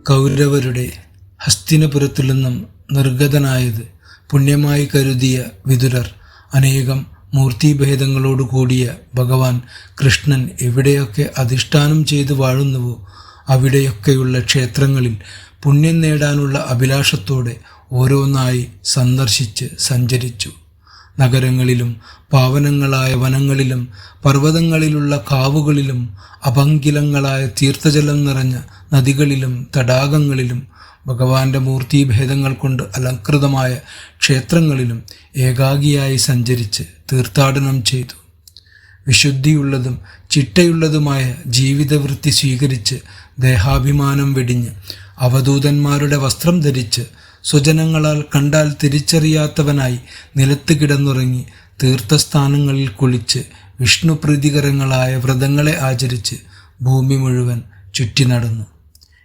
കൗരവരുടെ ഹസ്തിനപുരത്തു നിന്നും നിർഗതനായത് പുണ്യമായി കരുതിയ വിതുരർ അനേകം മൂർത്തിഭേദങ്ങളോടു കൂടിയ ഭഗവാൻ കൃഷ്ണൻ എവിടെയൊക്കെ അധിഷ്ഠാനം ചെയ്ത് വാഴുന്നുവോ അവിടെയൊക്കെയുള്ള ക്ഷേത്രങ്ങളിൽ പുണ്യം നേടാനുള്ള അഭിലാഷത്തോടെ ഓരോന്നായി സന്ദർശിച്ച് സഞ്ചരിച്ചു. നഗരങ്ങളിലും പാവനങ്ങളായ വനങ്ങളിലും പർവ്വതങ്ങളിലുള്ള കാവുകളിലും അപങ്കിലങ്ങളായ തീർത്ഥജലം നിറഞ്ഞ നദികളിലും തടാകങ്ങളിലും ഭഗവാന്റെ മൂർത്തിഭേദങ്ങൾ കൊണ്ട് അലങ്കൃതമായ ക്ഷേത്രങ്ങളിലും ഏകാഗിയായി സഞ്ചരിച്ച് തീർത്ഥാടനം ചെയ്തു. വിശുദ്ധിയുള്ളതും ചിട്ടയുള്ളതുമായ ജീവിതവൃത്തി സ്വീകരിച്ച് ദേഹാഭിമാനം വെടിഞ്ഞ് അവധൂതന്മാരുടെ വസ്ത്രം ധരിച്ച് സ്വജനങ്ങളാൽ കണ്ടാൽ തിരിച്ചറിയാത്തവനായി നിലത്ത് കിടന്നുറങ്ങി തീർത്ഥസ്ഥാനങ്ങളിൽ കുളിച്ച് വിഷ്ണുപ്രീതികരങ്ങളായ വ്രതങ്ങളെ ആചരിച്ച് ഭൂമി മുഴുവൻ ചുറ്റി നടന്നു.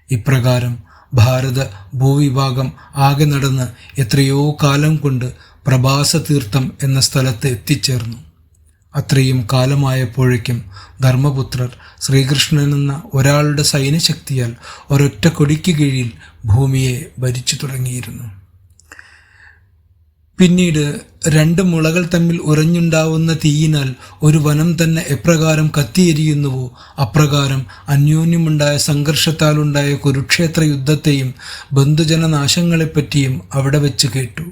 ഇപ്രകാരം ഭാരത ഭൂവിഭാഗം ആകെ നടന്ന് എത്രയോ കാലം കൊണ്ട് പ്രഭാസതീർത്ഥം എന്ന സ്ഥലത്ത് എത്തിച്ചേർന്നു. അത്രയും കാലമായപ്പോഴേക്കും ധർമ്മപുത്രർ ശ്രീകൃഷ്ണനെന്ന ഒരാളുടെ സൈന്യശക്തിയാൽ ഒരൊറ്റ കൊടിക്ക് കീഴിൽ ഭൂമിയെ ഭരിച്ചു തുടങ്ങിയിരുന്നു. പിന്നീട് രണ്ട് മുളകൾ തമ്മിൽ ഉറഞ്ഞുണ്ടാവുന്ന തീയിനാൽ ഒരു വനം തന്നെ എപ്രകാരം കത്തിയെരിയുന്നുവോ അപ്രകാരം അന്യോന്യമുണ്ടായ സംഘർഷത്താലുണ്ടായ കുരുക്ഷേത്ര യുദ്ധത്തെയും ബന്ധുജനനാശങ്ങളെപ്പറ്റിയും അവിടെ വെച്ച് കേട്ടു.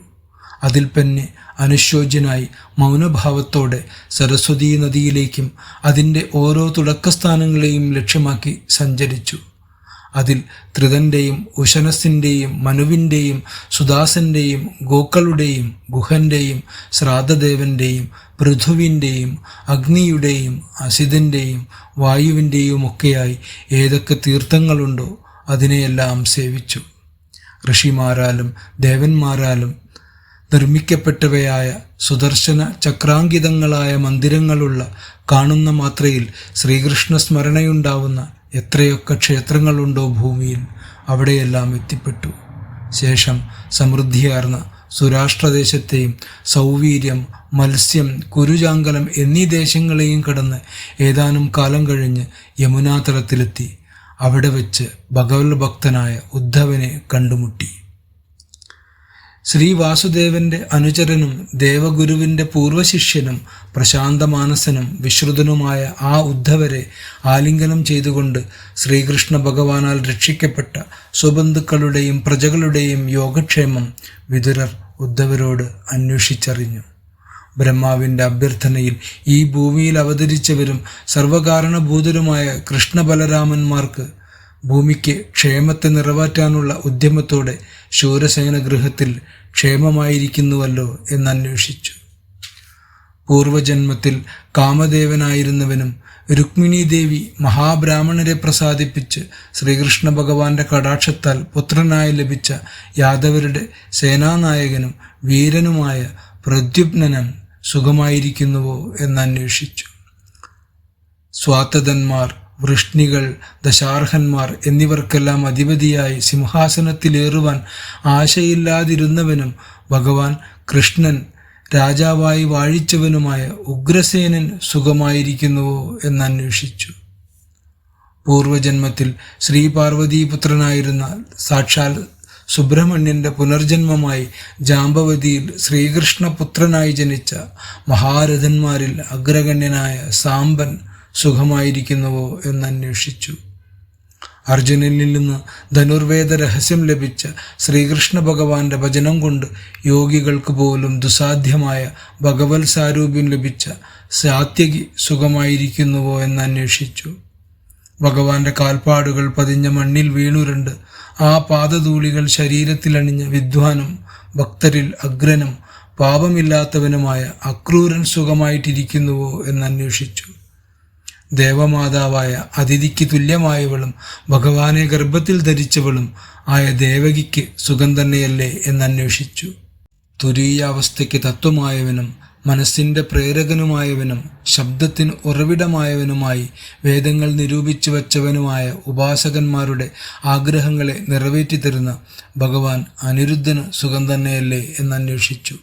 അതിൽ പിന്നെ അനുശോചനായി മൗനഭാവത്തോടെ സരസ്വതീ നദിയിലേക്കും അതിൻ്റെ ഓരോ തുടക്കസ്ഥാനങ്ങളെയും ലക്ഷ്യമാക്കി സഞ്ചരിച്ചു. അതിൽ ത്രിതൻ്റെയും ഉശനസിൻ്റെയും മനുവിൻ്റെയും സുദാസൻ്റെയും ഗോക്കളുടെയും ഗുഹൻ്റെയും ശ്രാദ്ധദേവൻ്റെയും പൃഥുവിൻ്റെയും അഗ്നിയുടെയും അസിതൻ്റെയും വായുവിൻ്റെയും ഒക്കെയായി ഏതൊക്കെ തീർത്ഥങ്ങളുണ്ടോ അതിനെയെല്ലാം സേവിച്ചു. ഋഷിമാരാലും ദേവന്മാരാലും നിർമ്മിക്കപ്പെട്ടവയായ സുദർശന ചക്രാങ്കിതങ്ങളായ മന്ദിരങ്ങളുള്ള കാണുന്ന മാത്രയിൽ ശ്രീകൃഷ്ണ സ്മരണയുണ്ടാവുന്ന എത്രയൊക്കെ ക്ഷേത്രങ്ങളുണ്ടോ ഭൂമിയിൽ അവിടെയെല്ലാം എത്തിപ്പെട്ടു. ശേഷം സമൃദ്ധിയാർന്ന സുരാഷ്ട്രദേശത്തെയും സൗവീര്യം, മത്സ്യം, കുരുജാങ്കലം എന്നീ ദേശങ്ങളെയും കടന്ന് ഏതാനും കാലം കഴിഞ്ഞ് യമുനാതലത്തിലെത്തി. അവിടെ വെച്ച് ഭഗവത് ഭക്തനായ ഉദ്ധവനെ കണ്ടുമുട്ടി. ശ്രീ വാസുദേവന്റെ അനുചരനും ദേവഗുരുവിന്റെ പൂർവശിഷ്യനും പ്രശാന്തമാനസനും വിശ്രുതനുമായ ആ ഉദ്ധവരെ ആലിംഗനം ചെയ്തുകൊണ്ട് ശ്രീകൃഷ്ണ ഭഗവാനാൽ രക്ഷിക്കപ്പെട്ട സ്വബന്ധുക്കളുടെയും പ്രജകളുടെയും യോഗക്ഷേമം വിതുരർ ഉദ്ധവരോട് അന്വേഷിച്ചറിഞ്ഞു. ബ്രഹ്മാവിൻ്റെ അഭ്യർത്ഥനയിൽ ഈ ഭൂമിയിൽ അവതരിച്ചവരും സർവകാരണഭൂതരുമായ കൃഷ്ണബലരാമന്മാർക്ക് ഭൂമിക്ക് ക്ഷേമത്തെ നിറവേറ്റാനുള്ള ഉദ്യമത്തോടെ ശൂരസേന ഗൃഹത്തിൽ ക്ഷേമമായിരിക്കുന്നുവല്ലോ എന്നന്വേഷിച്ചു. പൂർവജന്മത്തിൽ കാമദേവനായിരുന്നവനും രുക്മിണി ദേവി മഹാബ്രാഹ്മണരെ പ്രസാദിപ്പിച്ച് ശ്രീകൃഷ്ണ ഭഗവാന്റെ കടാക്ഷത്താൽ പുത്രനായി ലഭിച്ച യാദവരുടെ സേനാനായകനും വീരനുമായ പ്രദ്യുപ്നൻ സുഖമായിരിക്കുന്നുവോ എന്നന്വേഷിച്ചു. സ്വാതന്മാർ, വൃഷ്ണികൾ, ദശാർഹന്മാർ എന്നിവർക്കെല്ലാം അധിപതിയായി സിംഹാസനത്തിലേറുവാൻ ആശയില്ലാതിരുന്നവനും ഭഗവാൻ കൃഷ്ണൻ രാജാവായി വാഴിച്ചവനുമായ ഉഗ്രസേനൻ സുഖമായിരിക്കുന്നുവോ എന്നന്വേഷിച്ചു. പൂർവജന്മത്തിൽ ശ്രീ പാർവതീപുത്രനായിരുന്ന സാക്ഷാൽ സുബ്രഹ്മണ്യന്റെ പുനർജന്മമായി ജാമ്പവതിയിൽ ശ്രീകൃഷ്ണപുത്രനായി ജനിച്ച മഹാരഥന്മാരിൽ അഗ്രഗണ്യനായ സാമ്പൻ സുഖമായിരിക്കുന്നുവോ എന്നന്വേഷിച്ചു. അർജുനനിൽ നിന്ന് ധനുർവേദ രഹസ്യം ലഭിച്ച ശ്രീകൃഷ്ണ ഭഗവാന്റെ ഭജനം കൊണ്ട് യോഗികൾക്ക് പോലും ദുസാധ്യമായ ഭഗവത് സാരൂപ്യം ലഭിച്ച സാത്യകി സുഖമായിരിക്കുന്നുവോ എന്നന്വേഷിച്ചു. ഭഗവാന്റെ കാൽപ്പാടുകൾ പതിഞ്ഞ മണ്ണിൽ വീണുരുണ്ട് ആ പാദധൂളികൾ ശരീരത്തിലണിഞ്ഞ വിദ്വാനും ഭക്തരിൽ അഗ്രനും പാപമില്ലാത്തവനുമായ അക്രൂരൻ സുഖമായിട്ടിരിക്കുന്നുവോ എന്നന്വേഷിച്ചു. ദേവമാതാവായ അതിഥിക്ക് തുല്യമായവളും ഭഗവാനെ ഗർഭത്തിൽ ധരിച്ചവളും ആയ ദേവകിക്ക് സുഖം തന്നെയല്ലേ എന്നന്വേഷിച്ചു. തുരീയാവസ്ഥയ്ക്ക് തത്വമായവനും മനസ്സിൻ്റെ പ്രേരകനുമായവനും ശബ്ദത്തിന് ഉറവിടമായവനുമായി വേദങ്ങൾ നിരൂപിച്ചു വച്ചവനുമായ ഉപാസകന്മാരുടെ ആഗ്രഹങ്ങളെ നിറവേറ്റി തരുന്ന ഭഗവാൻ അനിരുദ്ധന് സുഖം തന്നെയല്ലേ എന്നന്വേഷിച്ചു.